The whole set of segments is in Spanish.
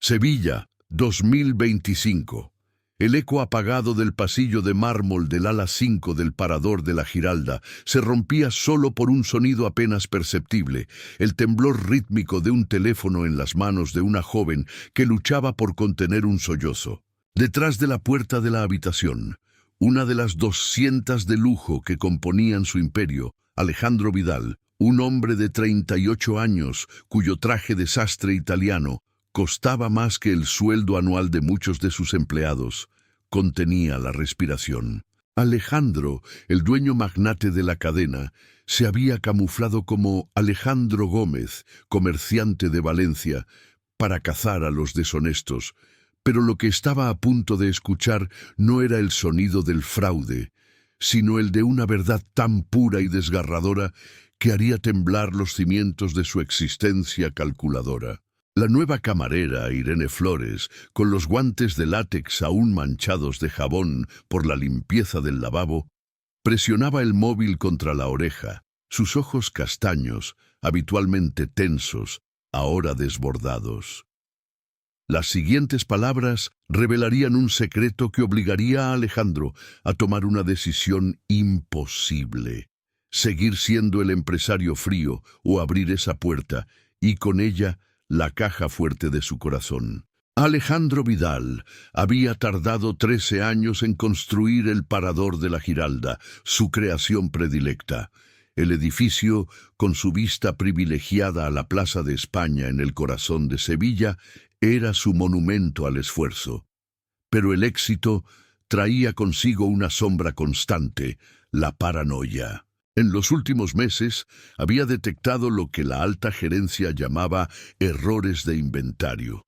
Sevilla, 2025. El eco apagado del pasillo de mármol del ala 5 del parador de la Giralda se rompía solo por un sonido apenas perceptible, el temblor rítmico de un teléfono en las manos de una joven que luchaba por contener un sollozo. Detrás de la puerta de la habitación, una de las 200 de lujo que componían su imperio, Alejandro Vidal, un hombre de 38 años cuyo traje de sastre italiano costaba más que el sueldo anual de muchos de sus empleados, contenía la respiración. Alejandro, el dueño magnate de la cadena, se había camuflado como Alejandro Gómez, comerciante de Valencia, para cazar a los deshonestos, pero lo que estaba a punto de escuchar no era el sonido del fraude, sino el de una verdad tan pura y desgarradora que haría temblar los cimientos de su existencia calculadora. La nueva camarera, Irene Flores, con los guantes de látex aún manchados de jabón por la limpieza del lavabo, presionaba el móvil contra la oreja, sus ojos castaños, habitualmente tensos, ahora desbordados. Las siguientes palabras revelarían un secreto que obligaría a Alejandro a tomar una decisión imposible: seguir siendo el empresario frío o abrir esa puerta, y con ella la caja fuerte de su corazón. Alejandro Vidal había tardado 13 años en construir el parador de la Giralda, su creación predilecta. El edificio, con su vista privilegiada a la Plaza de España en el corazón de Sevilla, era su monumento al esfuerzo. Pero el éxito traía consigo una sombra constante: la paranoia. En los últimos meses había detectado lo que la alta gerencia llamaba errores de inventario,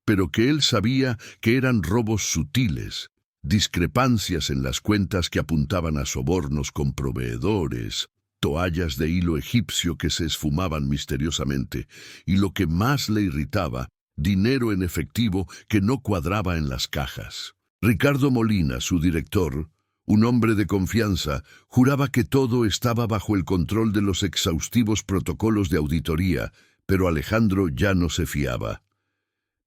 pero que él sabía que eran robos sutiles, discrepancias en las cuentas que apuntaban a sobornos con proveedores, toallas de hilo egipcio que se esfumaban misteriosamente, y lo que más le irritaba, dinero en efectivo que no cuadraba en las cajas. Ricardo Molina, su director, un hombre de confianza, juraba que todo estaba bajo el control de los exhaustivos protocolos de auditoría, pero Alejandro ya no se fiaba.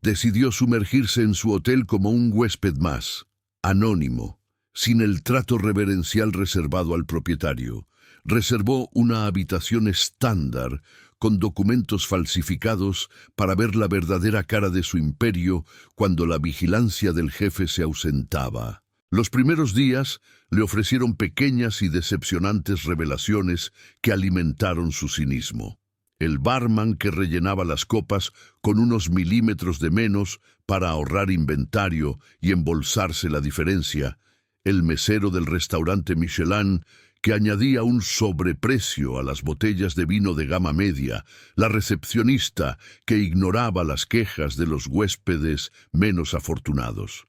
Decidió sumergirse en su hotel como un huésped más, anónimo, sin el trato reverencial reservado al propietario. Reservó una habitación estándar con documentos falsificados para ver la verdadera cara de su imperio cuando la vigilancia del jefe se ausentaba. Los primeros días le ofrecieron pequeñas y decepcionantes revelaciones que alimentaron su cinismo. El barman que rellenaba las copas con unos milímetros de menos para ahorrar inventario y embolsarse la diferencia, el mesero del restaurante Michelin que añadía un sobreprecio a las botellas de vino de gama media, la recepcionista que ignoraba las quejas de los huéspedes menos afortunados.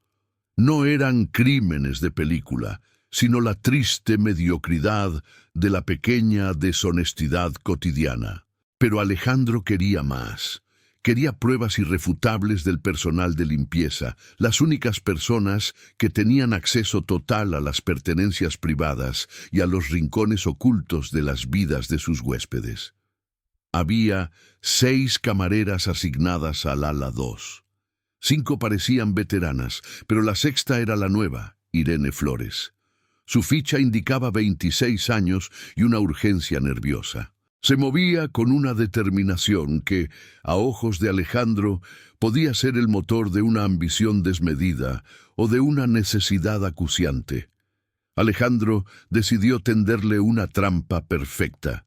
No eran crímenes de película, sino la triste mediocridad de la pequeña deshonestidad cotidiana. Pero Alejandro quería más. Quería pruebas irrefutables del personal de limpieza, las únicas personas que tenían acceso total a las pertenencias privadas y a los rincones ocultos de las vidas de sus huéspedes. Había 6 camareras asignadas al ala 2. 5 parecían veteranas, pero la sexta era la nueva, Irene Flores. Su ficha indicaba 26 años y una urgencia nerviosa. Se movía con una determinación que, a ojos de Alejandro, podía ser el motor de una ambición desmedida o de una necesidad acuciante. Alejandro decidió tenderle una trampa perfecta.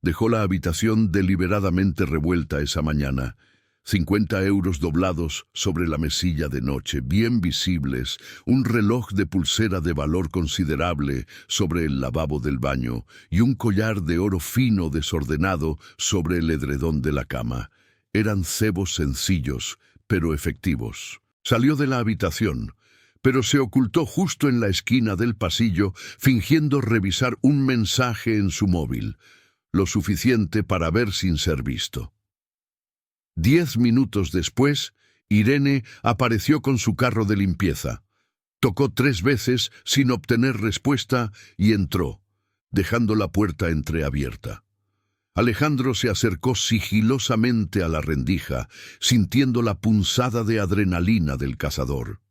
Dejó la habitación deliberadamente revuelta esa mañana. 50 euros doblados sobre la mesilla de noche, bien visibles, un reloj de pulsera de valor considerable sobre el lavabo del baño y un collar de oro fino desordenado sobre el edredón de la cama. Eran cebos sencillos, pero efectivos. Salió de la habitación, pero se ocultó justo en la esquina del pasillo, fingiendo revisar un mensaje en su móvil, lo suficiente para ver sin ser visto. 10 minutos después, Irene apareció con su carro de limpieza. Tocó 3 veces sin obtener respuesta y entró, dejando la puerta entreabierta. Alejandro se acercó sigilosamente a la rendija, sintiendo la punzada de adrenalina del cazador.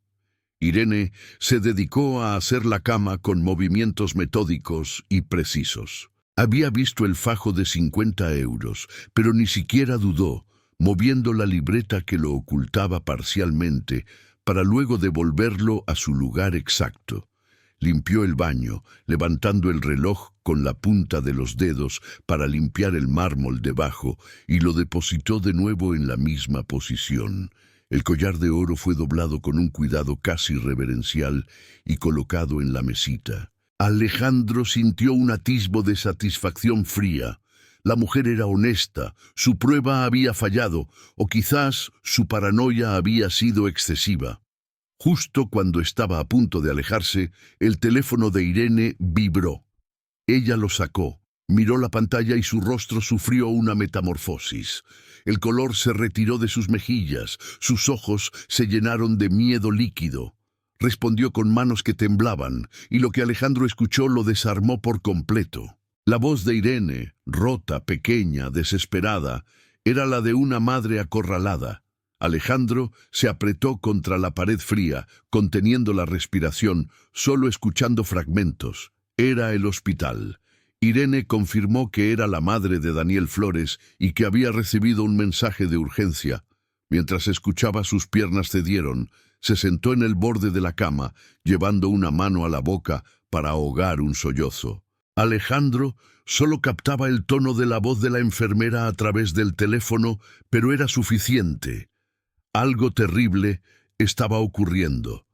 Irene se dedicó a hacer la cama con movimientos metódicos y precisos. Había visto el fajo de 50 euros, pero ni siquiera dudó, moviendo la libreta que lo ocultaba parcialmente para luego devolverlo a su lugar exacto. Limpió el baño, levantando el reloj con la punta de los dedos para limpiar el mármol debajo, y lo depositó de nuevo en la misma posición. El collar de oro fue doblado con un cuidado casi reverencial y colocado en la mesita. Alejandro sintió un atisbo de satisfacción fría. La mujer era honesta, su prueba había fallado, o quizás su paranoia había sido excesiva. Justo cuando estaba a punto de alejarse, el teléfono de Irene vibró. Ella lo sacó, miró la pantalla y su rostro sufrió una metamorfosis. El color se retiró de sus mejillas, sus ojos se llenaron de miedo líquido. Respondió con manos que temblaban, y lo que Alejandro escuchó lo desarmó por completo. La voz de Irene, rota, pequeña, desesperada, era la de una madre acorralada. Alejandro se apretó contra la pared fría, conteniendo la respiración, solo escuchando fragmentos. Era el hospital. Irene confirmó que era la madre de Daniel Flores y que había recibido un mensaje de urgencia. Mientras escuchaba, sus piernas cedieron. Se sentó en el borde de la cama, llevando una mano a la boca para ahogar un sollozo. Alejandro solo captaba el tono de la voz de la enfermera a través del teléfono, pero era suficiente. Algo terrible estaba ocurriendo.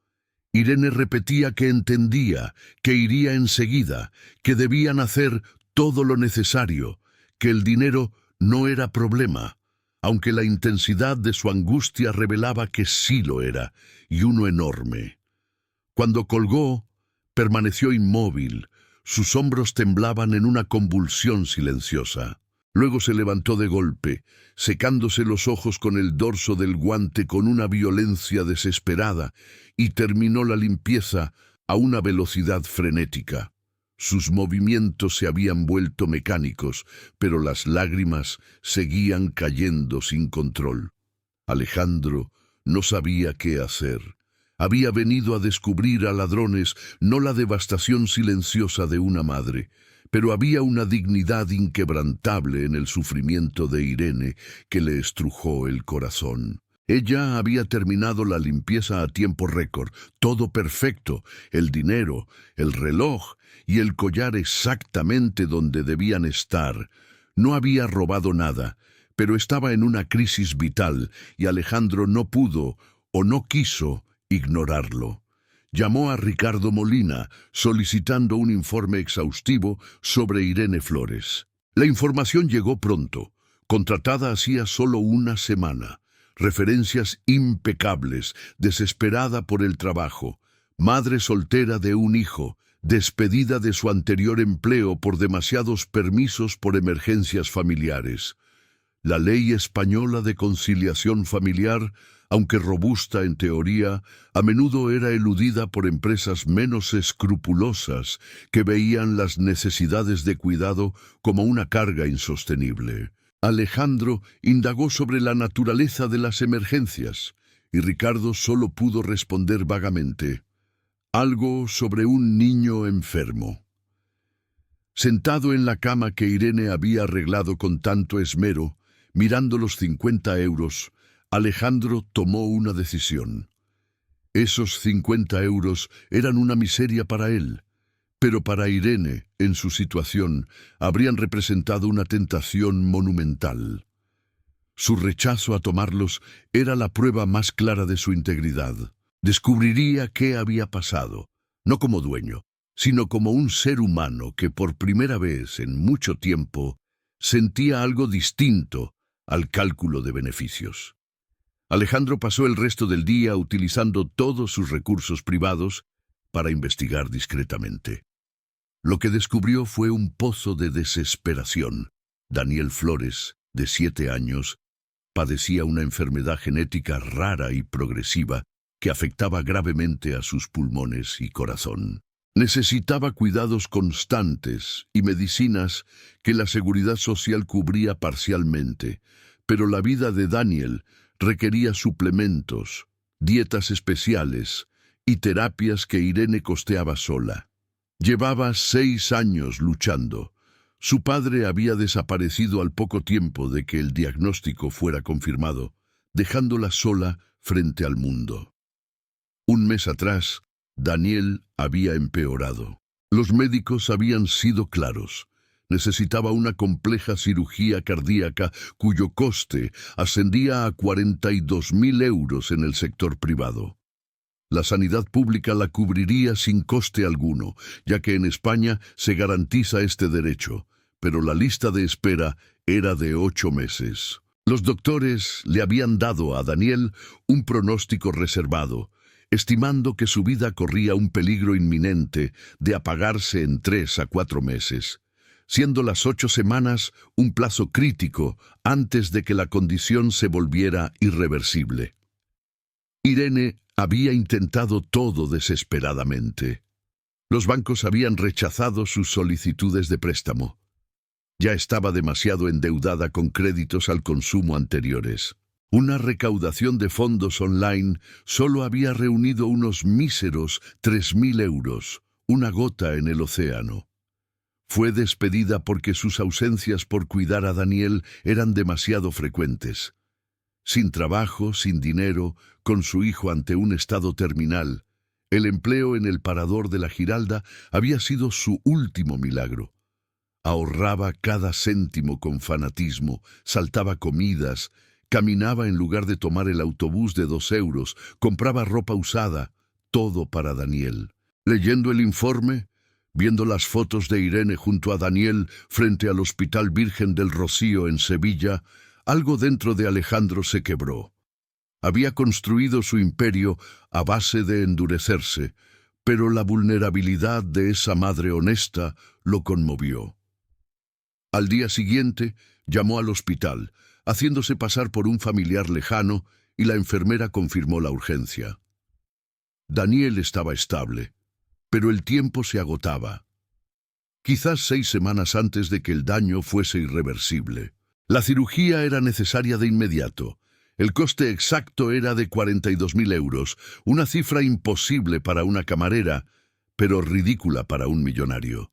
Irene repetía que entendía, que iría enseguida, que debían hacer todo lo necesario, que el dinero no era problema, aunque la intensidad de su angustia revelaba que sí lo era, y uno enorme. Cuando colgó, permaneció inmóvil, sus hombros temblaban en una convulsión silenciosa. Luego se levantó de golpe, secándose los ojos con el dorso del guante con una violencia desesperada, y terminó la limpieza a una velocidad frenética. Sus movimientos se habían vuelto mecánicos, pero las lágrimas seguían cayendo sin control. Alejandro no sabía qué hacer. Había venido a descubrir a ladrones, no la devastación silenciosa de una madre, pero había una dignidad inquebrantable en el sufrimiento de Irene que le estrujó el corazón. Ella había terminado la limpieza a tiempo récord, todo perfecto, el dinero, el reloj y el collar exactamente donde debían estar. No había robado nada, pero estaba en una crisis vital y Alejandro no pudo o no quiso ignorarlo. Llamó a Ricardo Molina, solicitando un informe exhaustivo sobre Irene Flores. La información llegó pronto, contratada hacía solo una semana. Referencias impecables, desesperada por el trabajo, madre soltera de un hijo, despedida de su anterior empleo por demasiados permisos por emergencias familiares. La ley española de conciliación familiar, aunque robusta en teoría, a menudo era eludida por empresas menos escrupulosas que veían las necesidades de cuidado como una carga insostenible. Alejandro indagó sobre la naturaleza de las emergencias, y Ricardo solo pudo responder vagamente: algo sobre un niño enfermo. Sentado en la cama que Irene había arreglado con tanto esmero, mirando los 50 euros, Alejandro tomó una decisión. Esos 50 euros eran una miseria para él, pero para Irene, en su situación, habrían representado una tentación monumental. Su rechazo a tomarlos era la prueba más clara de su integridad. Descubriría qué había pasado, no como dueño, sino como un ser humano que por primera vez en mucho tiempo sentía algo distinto al cálculo de beneficios. Alejandro pasó el resto del día utilizando todos sus recursos privados para investigar discretamente. Lo que descubrió fue un pozo de desesperación. Daniel Flores, de 7 años, padecía una enfermedad genética rara y progresiva que afectaba gravemente a sus pulmones y corazón. Necesitaba cuidados constantes y medicinas que la seguridad social cubría parcialmente, pero la vida de Daniel requería suplementos, dietas especiales y terapias que Irene costeaba sola. Llevaba 6 años luchando. Su padre había desaparecido al poco tiempo de que el diagnóstico fuera confirmado, dejándola sola frente al mundo. Un mes atrás, Daniel había empeorado. Los médicos habían sido claros. Necesitaba una compleja cirugía cardíaca cuyo coste ascendía a 42.000 euros en el sector privado. La sanidad pública la cubriría sin coste alguno, ya que en España se garantiza este derecho, pero la lista de espera era de 8 meses. Los doctores le habían dado a Daniel un pronóstico reservado, estimando que su vida corría un peligro inminente de apagarse en 3 a 4 meses, siendo las 8 semanas un plazo crítico antes de que la condición se volviera irreversible. Irene había intentado todo desesperadamente. Los bancos habían rechazado sus solicitudes de préstamo. Ya estaba demasiado endeudada con créditos al consumo anteriores. Una recaudación de fondos online solo había reunido unos míseros 3.000 euros, una gota en el océano. Fue despedida porque sus ausencias por cuidar a Daniel eran demasiado frecuentes. Sin trabajo, sin dinero, con su hijo ante un estado terminal, el empleo en el parador de la Giralda había sido su último milagro. Ahorraba cada céntimo con fanatismo, saltaba comidas, caminaba en lugar de tomar el autobús de 2 euros, compraba ropa usada, todo para Daniel. Leyendo el informe, viendo las fotos de Irene junto a Daniel frente al Hospital Virgen del Rocío en Sevilla, algo dentro de Alejandro se quebró. Había construido su imperio a base de endurecerse, pero la vulnerabilidad de esa madre honesta lo conmovió. Al día siguiente, llamó al hospital, haciéndose pasar por un familiar lejano, y la enfermera confirmó la urgencia. Daniel estaba estable, pero el tiempo se agotaba. Quizás 6 semanas antes de que el daño fuese irreversible. La cirugía era necesaria de inmediato. El coste exacto era de 42.000 euros, una cifra imposible para una camarera, pero ridícula para un millonario.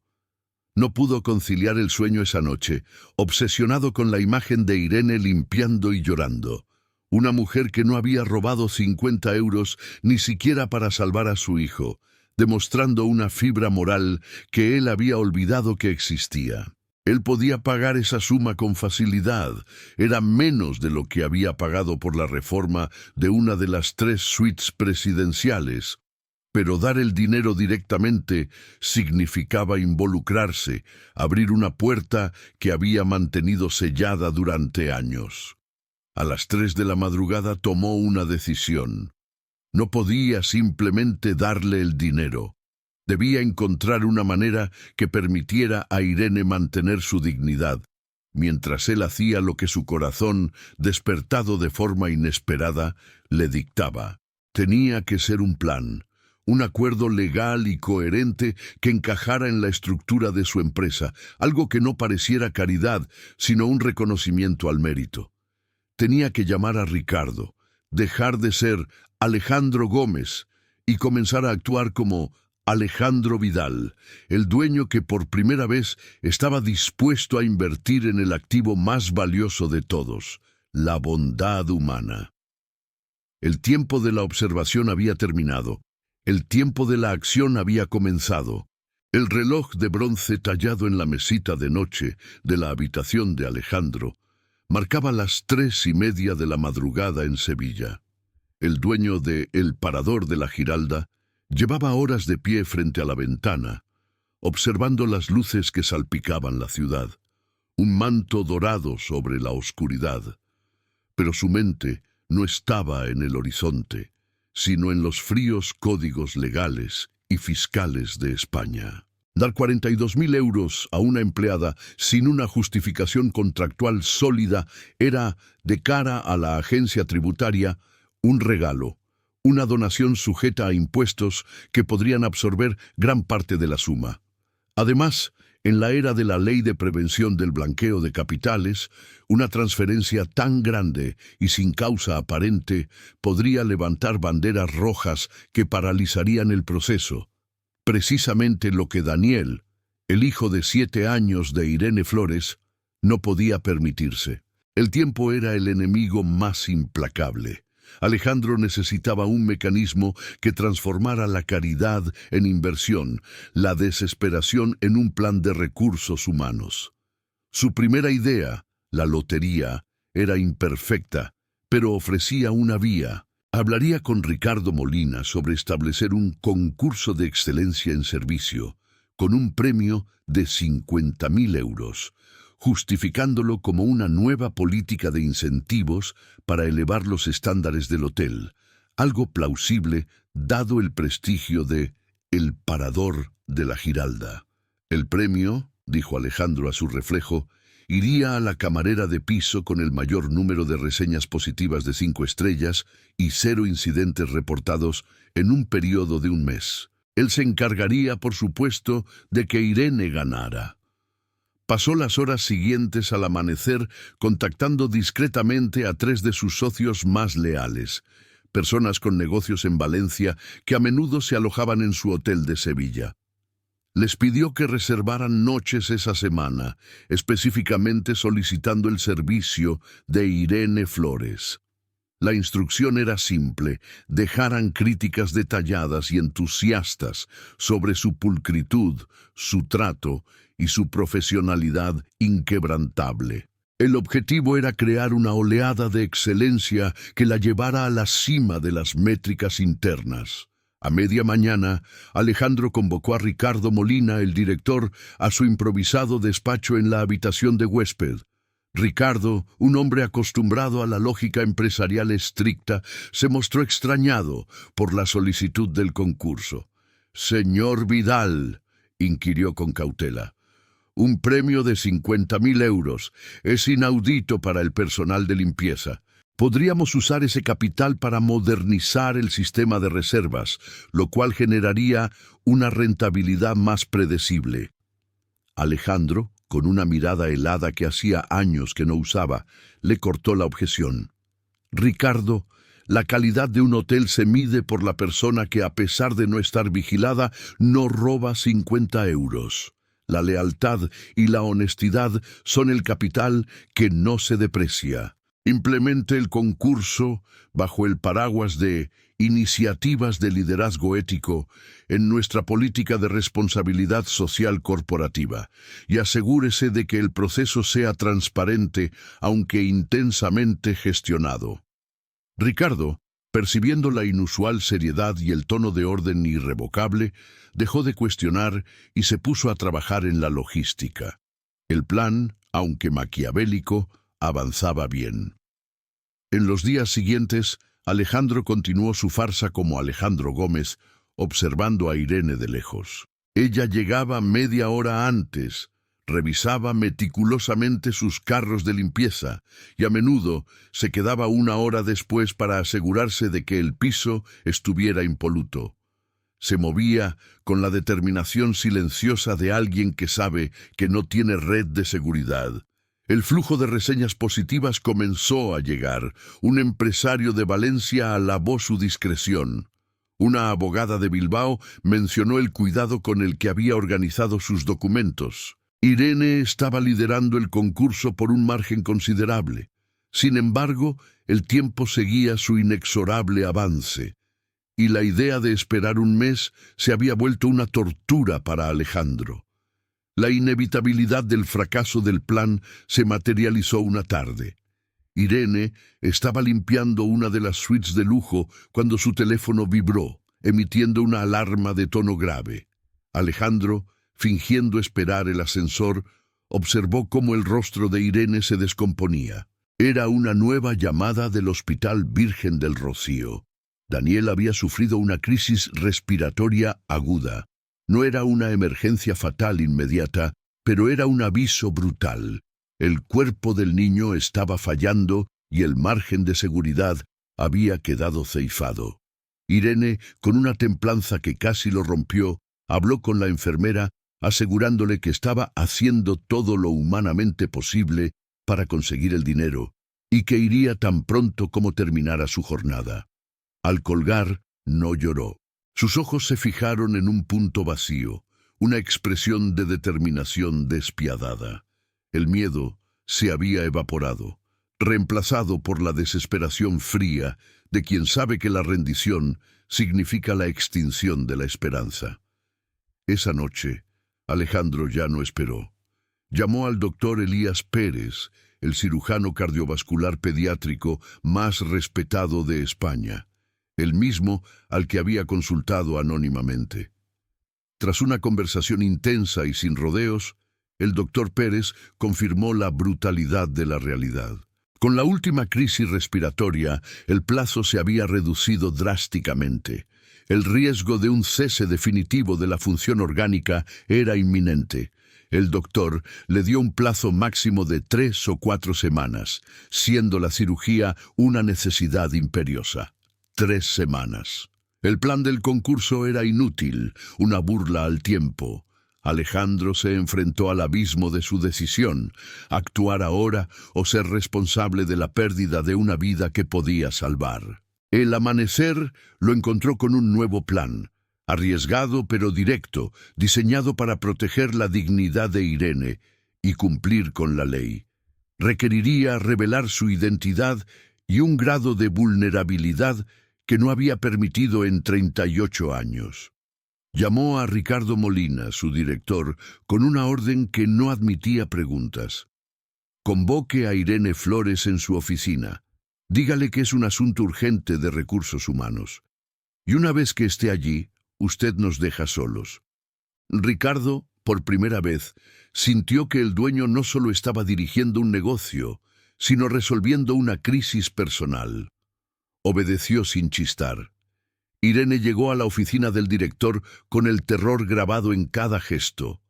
No pudo conciliar el sueño esa noche, obsesionado con la imagen de Irene limpiando y llorando. Una mujer que no había robado 50 euros ni siquiera para salvar a su hijo, demostrando una fibra moral que él había olvidado que existía. Él podía pagar esa suma con facilidad. Era menos de lo que había pagado por la reforma de una de las 3 suites presidenciales. Pero dar el dinero directamente significaba involucrarse, abrir una puerta que había mantenido sellada durante años. A las 3 de la madrugada tomó una decisión. No podía simplemente darle el dinero. Debía encontrar una manera que permitiera a Irene mantener su dignidad, mientras él hacía lo que su corazón, despertado de forma inesperada, le dictaba. Tenía que ser un plan, un acuerdo legal y coherente que encajara en la estructura de su empresa, algo que no pareciera caridad, sino un reconocimiento al mérito. Tenía que llamar a Ricardo, dejar de ser Alejandro Gómez y comenzar a actuar como Alejandro Vidal, el dueño que por primera vez estaba dispuesto a invertir en el activo más valioso de todos, la bondad humana. El tiempo de la observación había terminado, el tiempo de la acción había comenzado. El reloj de bronce tallado en la mesita de noche de la habitación de Alejandro marcaba las 3:30 de la madrugada en Sevilla. El dueño de El Parador de la Giralda llevaba horas de pie frente a la ventana, observando las luces que salpicaban la ciudad, un manto dorado sobre la oscuridad. Pero su mente no estaba en el horizonte, sino en los fríos códigos legales y fiscales de España. Dar 42.000 euros a una empleada sin una justificación contractual sólida era, de cara a la agencia tributaria, un regalo, una donación sujeta a impuestos que podrían absorber gran parte de la suma. Además, en la era de la Ley de Prevención del Blanqueo de Capitales, una transferencia tan grande y sin causa aparente podría levantar banderas rojas que paralizarían el proceso. Precisamente lo que Daniel, el hijo de 7 años de Irene Flores, no podía permitirse. El tiempo era el enemigo más implacable. Alejandro necesitaba un mecanismo que transformara la caridad en inversión, la desesperación en un plan de recursos humanos. Su primera idea, la lotería, era imperfecta, pero ofrecía una vía. Hablaría con Ricardo Molina sobre establecer un concurso de excelencia en servicio, con un premio de 50.000 euros, justificándolo como una nueva política de incentivos para elevar los estándares del hotel, algo plausible dado el prestigio de El Parador de la Giralda. El premio, dijo Alejandro a su reflejo, iría a la camarera de piso con el mayor número de reseñas positivas de 5 estrellas y 0 incidentes reportados en un periodo de un mes. Él se encargaría, por supuesto, de que Irene ganara. Pasó las horas siguientes al amanecer contactando discretamente a 3 de sus socios más leales, personas con negocios en Valencia que a menudo se alojaban en su hotel de Sevilla. Les pidió que reservaran noches esa semana, específicamente solicitando el servicio de Irene Flores. La instrucción era simple: dejaran críticas detalladas y entusiastas sobre su pulcritud, su trato y su profesionalidad inquebrantable. El objetivo era crear una oleada de excelencia que la llevara a la cima de las métricas internas. A media mañana, Alejandro convocó a Ricardo Molina, el director, a su improvisado despacho en la habitación de huésped. Ricardo, un hombre acostumbrado a la lógica empresarial estricta, se mostró extrañado por la solicitud del concurso. «Señor Vidal», inquirió con cautela, «un premio de 50.000 euros. Es inaudito para el personal de limpieza. Podríamos usar ese capital para modernizar el sistema de reservas, lo cual generaría una rentabilidad más predecible». Alejandro, con una mirada helada que hacía años que no usaba, le cortó la objeción. «Ricardo, la calidad de un hotel se mide por la persona que, a pesar de no estar vigilada, no roba 50 euros. La lealtad y la honestidad son el capital que no se deprecia. Implemente el concurso bajo el paraguas de Iniciativas de Liderazgo Ético en nuestra política de responsabilidad social corporativa y asegúrese de que el proceso sea transparente, aunque intensamente gestionado». Ricardo, percibiendo la inusual seriedad y el tono de orden irrevocable, dejó de cuestionar y se puso a trabajar en la logística. El plan, aunque maquiavélico, avanzaba bien. En los días siguientes, Alejandro continuó su farsa como Alejandro Gómez, observando a Irene de lejos. Ella llegaba media hora antes, revisaba meticulosamente sus carros de limpieza y a menudo se quedaba 1 hora después para asegurarse de que el piso estuviera impoluto. Se movía con la determinación silenciosa de alguien que sabe que no tiene red de seguridad. El flujo de reseñas positivas comenzó a llegar. Un empresario de Valencia alabó su discreción. Una abogada de Bilbao mencionó el cuidado con el que había organizado sus documentos. Irene estaba liderando el concurso por un margen considerable. Sin embargo, el tiempo seguía su inexorable avance, y la idea de esperar un mes se había vuelto una tortura para Alejandro. La inevitabilidad del fracaso del plan se materializó una tarde. Irene estaba limpiando una de las suites de lujo cuando su teléfono vibró, emitiendo una alarma de tono grave. Alejandro, fingiendo esperar el ascensor, observó cómo el rostro de Irene se descomponía. Era una nueva llamada del Hospital Virgen del Rocío. Daniel había sufrido una crisis respiratoria aguda. No era una emergencia fatal inmediata, pero era un aviso brutal. El cuerpo del niño estaba fallando y el margen de seguridad había quedado ceifado. Irene, con una templanza que casi lo rompió, habló con la enfermera, asegurándole que estaba haciendo todo lo humanamente posible para conseguir el dinero y que iría tan pronto como terminara su jornada. Al colgar, no lloró. Sus ojos se fijaron en un punto vacío, una expresión de determinación despiadada. El miedo se había evaporado, reemplazado por la desesperación fría de quien sabe que la rendición significa la extinción de la esperanza. Esa noche, Alejandro ya no esperó. Llamó al doctor Elías Pérez, el cirujano cardiovascular pediátrico más respetado de España, el mismo al que había consultado anónimamente. Tras una conversación intensa y sin rodeos, el doctor Pérez confirmó la brutalidad de la realidad. Con la última crisis respiratoria, el plazo se había reducido drásticamente. El riesgo de un cese definitivo de la función orgánica era inminente. El doctor le dio un plazo máximo de 3 o 4 semanas, siendo la cirugía una necesidad imperiosa. 3 semanas. El plan del concurso era inútil, una burla al tiempo. Alejandro se enfrentó al abismo de su decisión, actuar ahora o ser responsable de la pérdida de una vida que podía salvar. El amanecer lo encontró con un nuevo plan, arriesgado pero directo, diseñado para proteger la dignidad de Irene y cumplir con la ley. Requeriría revelar su identidad y un grado de vulnerabilidad que no había permitido en 38 años. Llamó a Ricardo Molina, su director, con una orden que no admitía preguntas. Convoque a Irene Flores en su oficina. Dígale que es un asunto urgente de recursos humanos. Y una vez que esté allí, usted nos deja solos. Ricardo, por primera vez, sintió que el dueño no solo estaba dirigiendo un negocio, sino resolviendo una crisis personal. Obedeció sin chistar. Irene llegó a la oficina del director con el terror grabado en cada gesto.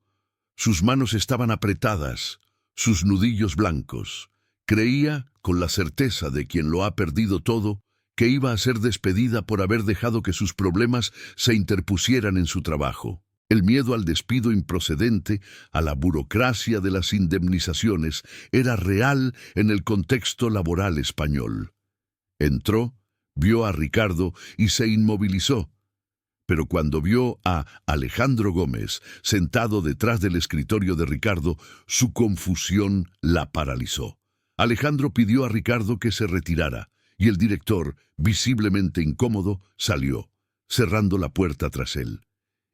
Sus manos estaban apretadas, sus nudillos blancos. Creía, con la certeza de quien lo ha perdido todo, que iba a ser despedida por haber dejado que sus problemas se interpusieran en su trabajo. El miedo al despido improcedente, a la burocracia de las indemnizaciones, era real en el contexto laboral español. Entró, vio a Ricardo y se inmovilizó. Pero cuando vio a Alejandro Gómez sentado detrás del escritorio de Ricardo, su confusión la paralizó. Alejandro pidió a Ricardo que se retirara, y el director, visiblemente incómodo, salió, cerrando la puerta tras él.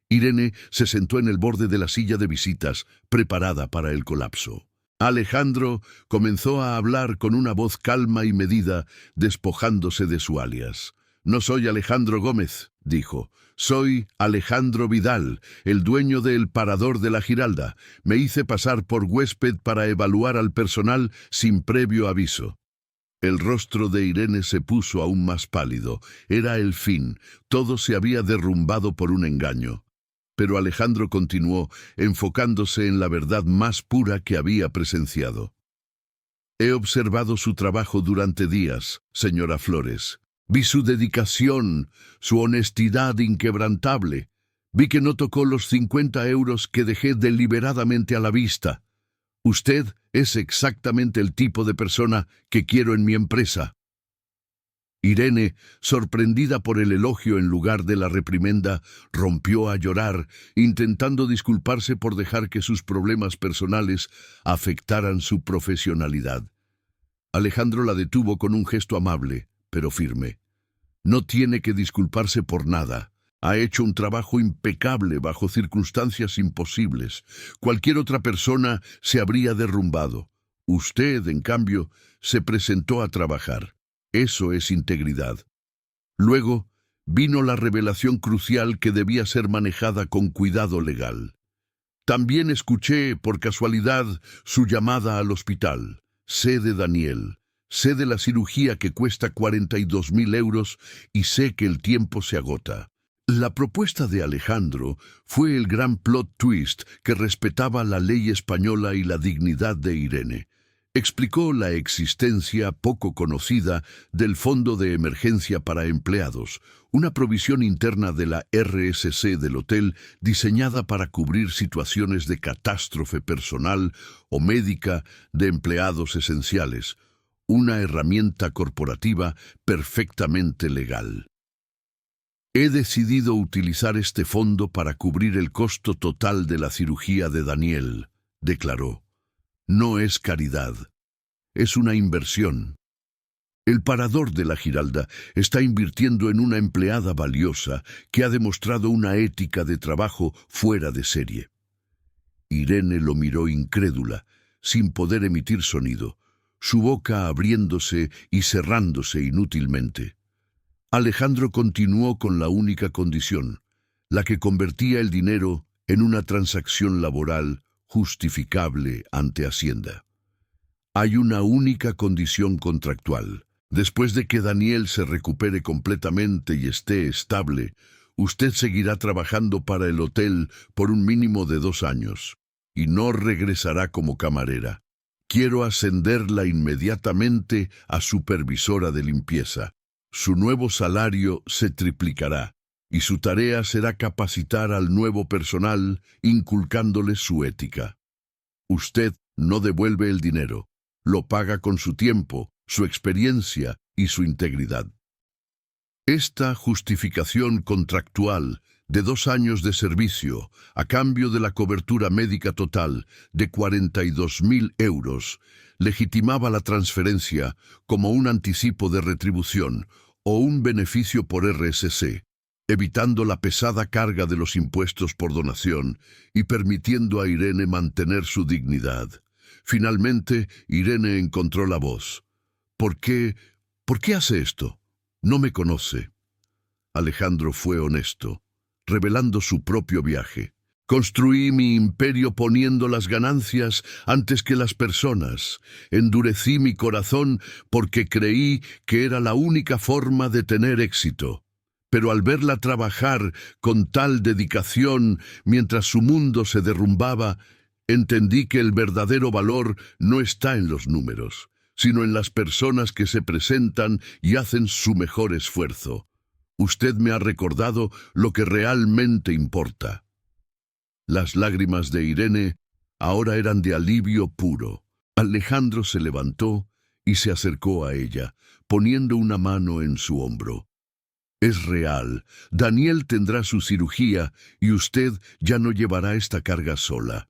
Irene se sentó en el borde de la silla de visitas, preparada para el colapso. Alejandro comenzó a hablar con una voz calma y medida, despojándose de su alias. «No soy Alejandro Gómez», dijo. «Soy Alejandro Vidal, el dueño del Parador de la Giralda. Me hice pasar por huésped para evaluar al personal sin previo aviso». El rostro de Irene se puso aún más pálido. Era el fin. Todo se había derrumbado por un engaño. Pero Alejandro continuó, enfocándose en la verdad más pura que había presenciado. «He observado su trabajo durante días, señora Flores. Vi su dedicación, su honestidad inquebrantable. Vi que no tocó los 50 euros que dejé deliberadamente a la vista. Usted es exactamente el tipo de persona que quiero en mi empresa». Irene, sorprendida por el elogio en lugar de la reprimenda, rompió a llorar, intentando disculparse por dejar que sus problemas personales afectaran su profesionalidad. Alejandro la detuvo con un gesto amable, pero firme. «No tiene que disculparse por nada. Ha hecho un trabajo impecable bajo circunstancias imposibles. Cualquier otra persona se habría derrumbado. Usted, en cambio, se presentó a trabajar. Eso es integridad». Luego vino la revelación crucial que debía ser manejada con cuidado legal. «También escuché, por casualidad, su llamada al hospital. Sé de Daniel. Sé de la cirugía que cuesta 42.000 euros y sé que el tiempo se agota». La propuesta de Alejandro fue el gran plot twist que respetaba la ley española y la dignidad de Irene. Explicó la existencia poco conocida del Fondo de Emergencia para Empleados, una provisión interna de la RSC del hotel diseñada para cubrir situaciones de catástrofe personal o médica de empleados esenciales, una herramienta corporativa perfectamente legal. He decidido utilizar este fondo para cubrir el costo total de la cirugía de Daniel, declaró. No es caridad, es una inversión. El parador de la Giralda está invirtiendo en una empleada valiosa que ha demostrado una ética de trabajo fuera de serie. Irene lo miró incrédula, sin poder emitir sonido, su boca abriéndose y cerrándose inútilmente. Alejandro continuó con la única condición, la que convertía el dinero en una transacción laboral justificable ante Hacienda. Hay una única condición contractual. Después de que Daniel se recupere completamente y esté estable, usted seguirá trabajando para el hotel por un mínimo de 2 años y no regresará como camarera. Quiero ascenderla inmediatamente a supervisora de limpieza. Su nuevo salario se triplicará y su tarea será capacitar al nuevo personal, inculcándole su ética. Usted no devuelve el dinero, lo paga con su tiempo, su experiencia y su integridad. Esta justificación contractual de 2 años de servicio a cambio de la cobertura médica total de 42.000 euros legitimaba la transferencia como un anticipo de retribución o un beneficio por RSC, evitando la pesada carga de los impuestos por donación y permitiendo a Irene mantener su dignidad. Finalmente, Irene encontró la voz. ¿Por qué hace esto? No me conoce. Alejandro fue honesto, revelando su propio viaje. Construí mi imperio poniendo las ganancias antes que las personas. Endurecí mi corazón porque creí que era la única forma de tener éxito. Pero al verla trabajar con tal dedicación mientras su mundo se derrumbaba, entendí que el verdadero valor no está en los números, sino en las personas que se presentan y hacen su mejor esfuerzo. Usted me ha recordado lo que realmente importa. Las lágrimas de Irene ahora eran de alivio puro. Alejandro se levantó y se acercó a ella, poniendo una mano en su hombro. Es real, Daniel tendrá su cirugía y usted ya no llevará esta carga sola.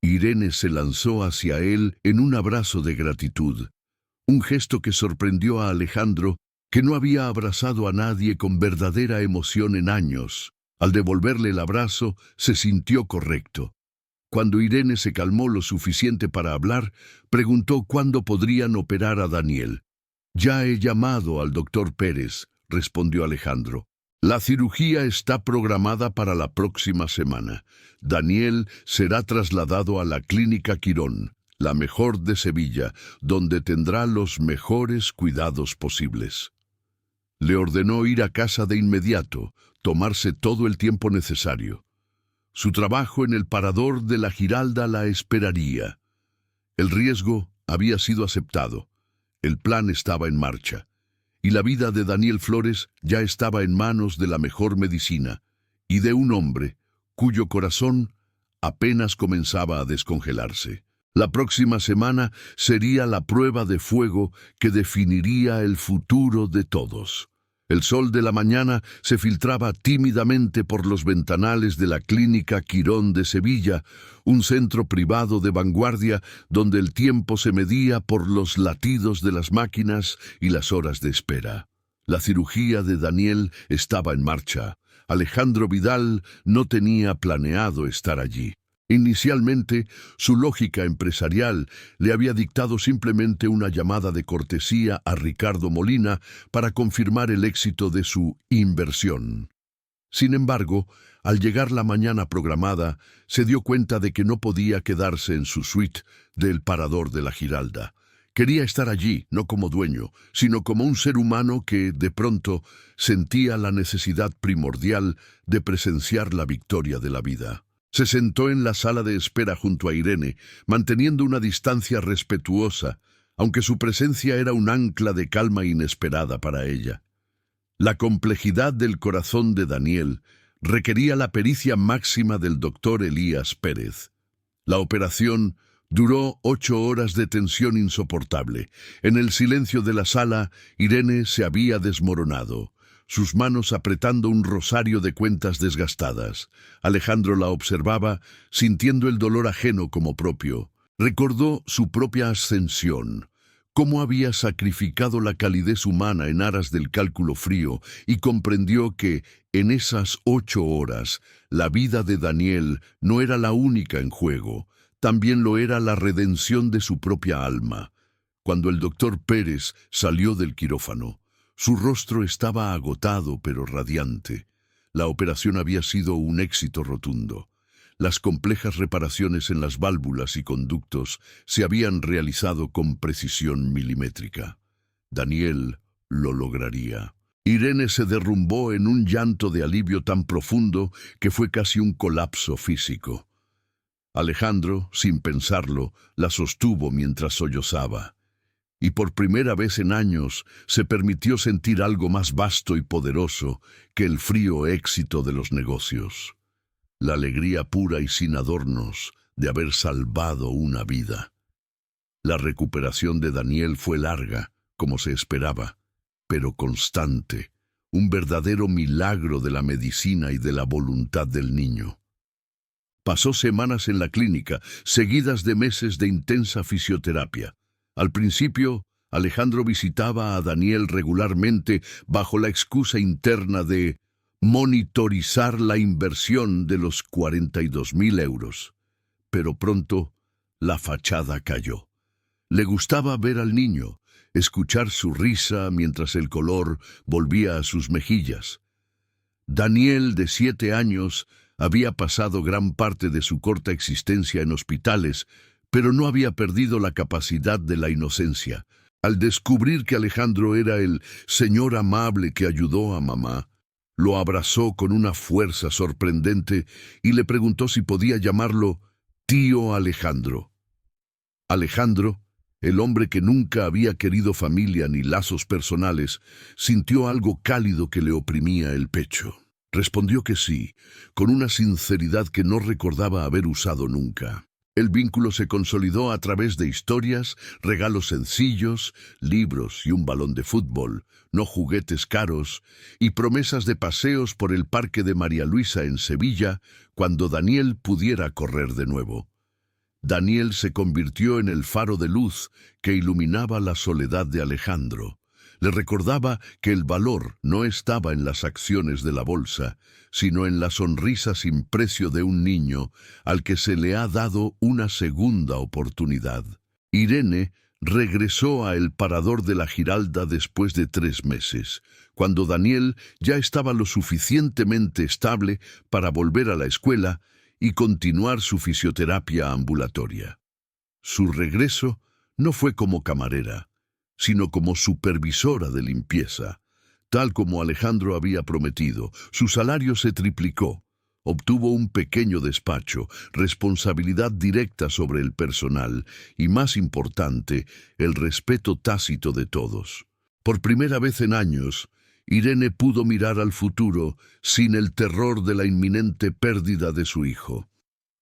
Irene se lanzó hacia él en un abrazo de gratitud, un gesto que sorprendió a Alejandro, que no había abrazado a nadie con verdadera emoción en años. Al devolverle el abrazo, se sintió correcto. Cuando Irene se calmó lo suficiente para hablar, preguntó cuándo podrían operar a Daniel. Ya he llamado al doctor Pérez, respondió Alejandro. La cirugía está programada para la próxima semana. Daniel será trasladado a la Clínica Quirón, la mejor de Sevilla, donde tendrá los mejores cuidados posibles. Le ordenó ir a casa de inmediato, tomarse todo el tiempo necesario. Su trabajo en el parador de la Giralda la esperaría. El riesgo había sido aceptado. El plan estaba en marcha. Y la vida de Daniel Flores ya estaba en manos de la mejor medicina y de un hombre cuyo corazón apenas comenzaba a descongelarse. La próxima semana sería la prueba de fuego que definiría el futuro de todos. El sol de la mañana se filtraba tímidamente por los ventanales de la Clínica Quirón de Sevilla, un centro privado de vanguardia donde el tiempo se medía por los latidos de las máquinas y las horas de espera. La cirugía de Daniel estaba en marcha. Alejandro Vidal no tenía planeado estar allí. Inicialmente, su lógica empresarial le había dictado simplemente una llamada de cortesía a Ricardo Molina para confirmar el éxito de su inversión. Sin embargo, al llegar la mañana programada, se dio cuenta de que no podía quedarse en su suite del parador de la Giralda. Quería estar allí, no como dueño, sino como un ser humano que, de pronto, sentía la necesidad primordial de presenciar la victoria de la vida. Se sentó en la sala de espera junto a Irene, manteniendo una distancia respetuosa, aunque su presencia era un ancla de calma inesperada para ella. La complejidad del corazón de Daniel requería la pericia máxima del doctor Elías Pérez. La operación duró 8 horas de tensión insoportable. En el silencio de la sala, Irene se había desmoronado, sus manos apretando un rosario de cuentas desgastadas. Alejandro la observaba, sintiendo el dolor ajeno como propio. Recordó su propia ascensión, cómo había sacrificado la calidez humana en aras del cálculo frío, y comprendió que, en esas 8 horas, la vida de Daniel no era la única en juego, también lo era la redención de su propia alma. Cuando el doctor Pérez salió del quirófano, su rostro estaba agotado pero radiante. La operación había sido un éxito rotundo. Las complejas reparaciones en las válvulas y conductos se habían realizado con precisión milimétrica. Daniel lo lograría. Irene se derrumbó en un llanto de alivio tan profundo que fue casi un colapso físico. Alejandro, sin pensarlo, la sostuvo mientras sollozaba. Y por primera vez en años se permitió sentir algo más vasto y poderoso que el frío éxito de los negocios. La alegría pura y sin adornos de haber salvado una vida. La recuperación de Daniel fue larga, como se esperaba, pero constante, un verdadero milagro de la medicina y de la voluntad del niño. Pasó semanas en la clínica, seguidas de meses de intensa fisioterapia. Al principio, Alejandro visitaba a Daniel regularmente bajo la excusa interna de monitorizar la inversión de los 42.000 euros. Pero pronto, la fachada cayó. Le gustaba ver al niño, escuchar su risa mientras el color volvía a sus mejillas. Daniel, de 7 años, había pasado gran parte de su corta existencia en hospitales, pero no había perdido la capacidad de la inocencia. Al descubrir que Alejandro era el señor amable que ayudó a mamá, lo abrazó con una fuerza sorprendente y le preguntó si podía llamarlo tío Alejandro. Alejandro, el hombre que nunca había querido familia ni lazos personales, sintió algo cálido que le oprimía el pecho. Respondió que sí, con una sinceridad que no recordaba haber usado nunca. El vínculo se consolidó a través de historias, regalos sencillos, libros y un balón de fútbol, no juguetes caros, y promesas de paseos por el parque de María Luisa en Sevilla cuando Daniel pudiera correr de nuevo. Daniel se convirtió en el faro de luz que iluminaba la soledad de Alejandro. Le recordaba que el valor no estaba en las acciones de la bolsa, sino en la sonrisa sin precio de un niño al que se le ha dado una segunda oportunidad. Irene regresó a el parador de la Giralda después de 3 meses, cuando Daniel ya estaba lo suficientemente estable para volver a la escuela y continuar su fisioterapia ambulatoria. Su regreso no fue como camarera, sino como supervisora de limpieza. Tal como Alejandro había prometido, su salario se triplicó. Obtuvo un pequeño despacho, responsabilidad directa sobre el personal y, más importante, el respeto tácito de todos. Por primera vez en años, Irene pudo mirar al futuro sin el terror de la inminente pérdida de su hijo.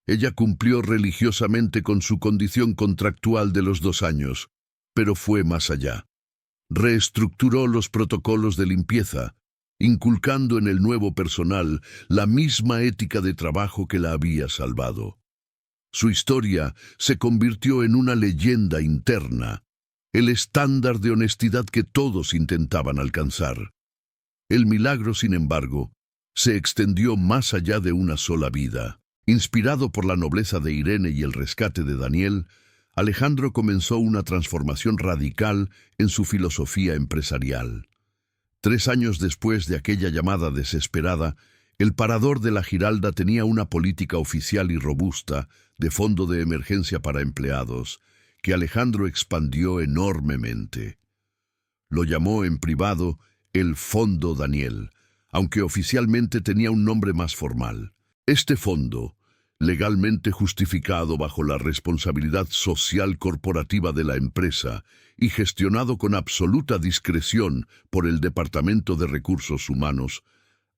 Ella cumplió religiosamente con su condición contractual de los 2 años, pero fue más allá. Reestructuró los protocolos de limpieza, inculcando en el nuevo personal la misma ética de trabajo que la había salvado. Su historia se convirtió en una leyenda interna, el estándar de honestidad que todos intentaban alcanzar. El milagro, sin embargo, se extendió más allá de una sola vida. Inspirado por la nobleza de Irene y el rescate de Daniel, Alejandro comenzó una transformación radical en su filosofía empresarial. 3 años después de aquella llamada desesperada, el parador de la Giralda tenía una política oficial y robusta de fondo de emergencia para empleados, que Alejandro expandió enormemente. Lo llamó en privado el Fondo Daniel, aunque oficialmente tenía un nombre más formal. Este fondo legalmente justificado bajo la responsabilidad social corporativa de la empresa y gestionado con absoluta discreción por el Departamento de Recursos Humanos,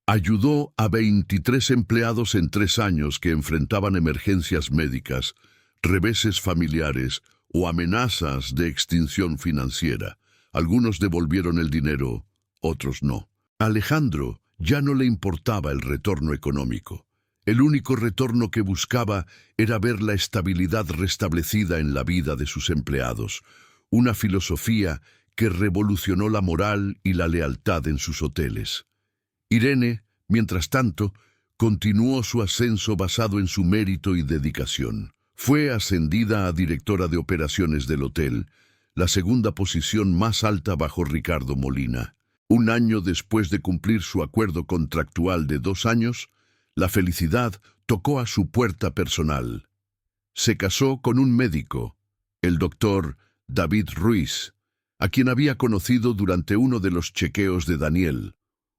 ayudó a 23 empleados en 3 años que enfrentaban emergencias médicas, reveses familiares o amenazas de extinción financiera. Algunos devolvieron el dinero, otros no. A Alejandro ya no le importaba el retorno económico. El único retorno que buscaba era ver la estabilidad restablecida en la vida de sus empleados, una filosofía que revolucionó la moral y la lealtad en sus hoteles. Irene, mientras tanto, continuó su ascenso basado en su mérito y dedicación. Fue ascendida a directora de operaciones del hotel, la segunda posición más alta bajo Ricardo Molina. Un año después de cumplir su acuerdo contractual de 2 años, la felicidad tocó a su puerta personal. Se casó con un médico, el doctor David Ruiz, a quien había conocido durante uno de los chequeos de Daniel,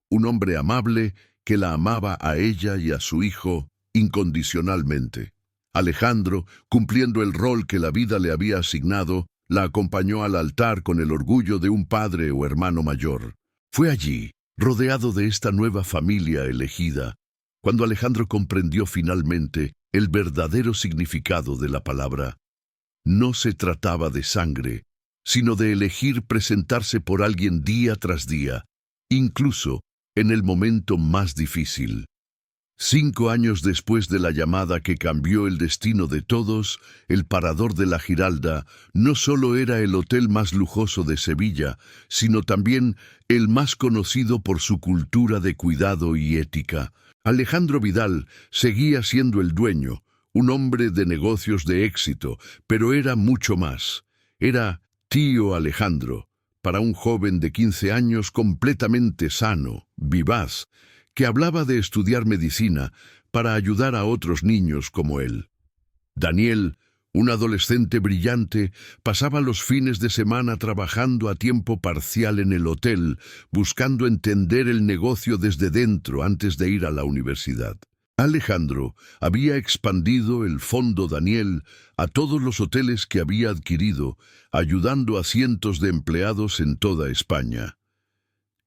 un hombre amable que la amaba a ella y a su hijo incondicionalmente. Alejandro, cumpliendo el rol que la vida le había asignado, la acompañó al altar con el orgullo de un padre o hermano mayor. Fue allí, rodeado de esta nueva familia elegida, cuando Alejandro comprendió finalmente el verdadero significado de la palabra. No se trataba de sangre, sino de elegir presentarse por alguien día tras día, incluso en el momento más difícil. 5 años después de la llamada que cambió el destino de todos, el Parador de la Giralda no solo era el hotel más lujoso de Sevilla, sino también el más conocido por su cultura de cuidado y ética. Alejandro Vidal seguía siendo el dueño, un hombre de negocios de éxito, pero era mucho más. Era tío Alejandro, para un joven de 15 años completamente sano, vivaz, que hablaba de estudiar medicina para ayudar a otros niños como él. Daniel, un adolescente brillante, pasaba los fines de semana trabajando a tiempo parcial en el hotel, buscando entender el negocio desde dentro antes de ir a la universidad. Alejandro había expandido el Fondo Daniel a todos los hoteles que había adquirido, ayudando a cientos de empleados en toda España.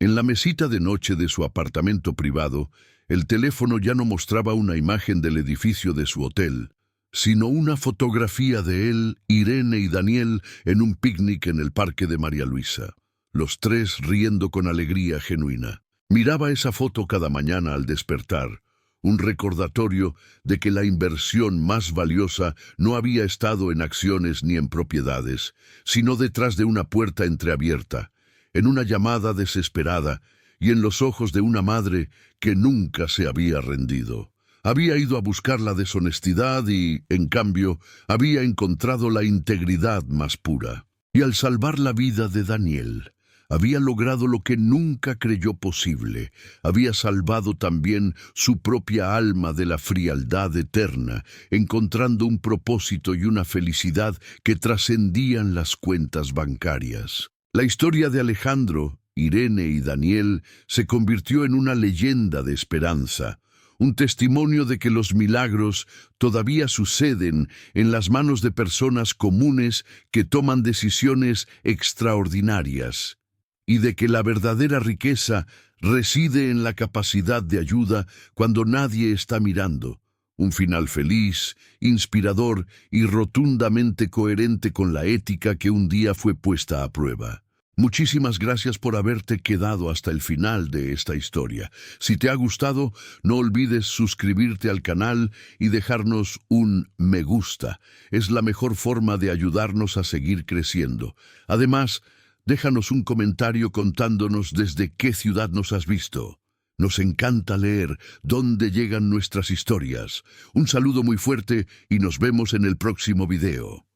En la mesita de noche de su apartamento privado, el teléfono ya no mostraba una imagen del edificio de su hotel, sino una fotografía de él, Irene y Daniel en un picnic en el Parque de María Luisa, los 3 riendo con alegría genuina. Miraba esa foto cada mañana al despertar, un recordatorio de que la inversión más valiosa no había estado en acciones ni en propiedades, sino detrás de una puerta entreabierta, en una llamada desesperada y en los ojos de una madre que nunca se había rendido. Había ido a buscar la deshonestidad y, en cambio, había encontrado la integridad más pura. Y al salvar la vida de Daniel, había logrado lo que nunca creyó posible. Había salvado también su propia alma de la frialdad eterna, encontrando un propósito y una felicidad que trascendían las cuentas bancarias. La historia de Alejandro, Irene y Daniel se convirtió en una leyenda de esperanza, un testimonio de que los milagros todavía suceden en las manos de personas comunes que toman decisiones extraordinarias, y de que la verdadera riqueza reside en la capacidad de ayuda cuando nadie está mirando. Un final feliz, inspirador y rotundamente coherente con la ética que un día fue puesta a prueba. Muchísimas gracias por haberte quedado hasta el final de esta historia. Si te ha gustado, no olvides suscribirte al canal y dejarnos un me gusta. Es la mejor forma de ayudarnos a seguir creciendo. Además, déjanos un comentario contándonos desde qué ciudad nos has visto. Nos encanta leer dónde llegan nuestras historias. Un saludo muy fuerte y nos vemos en el próximo video.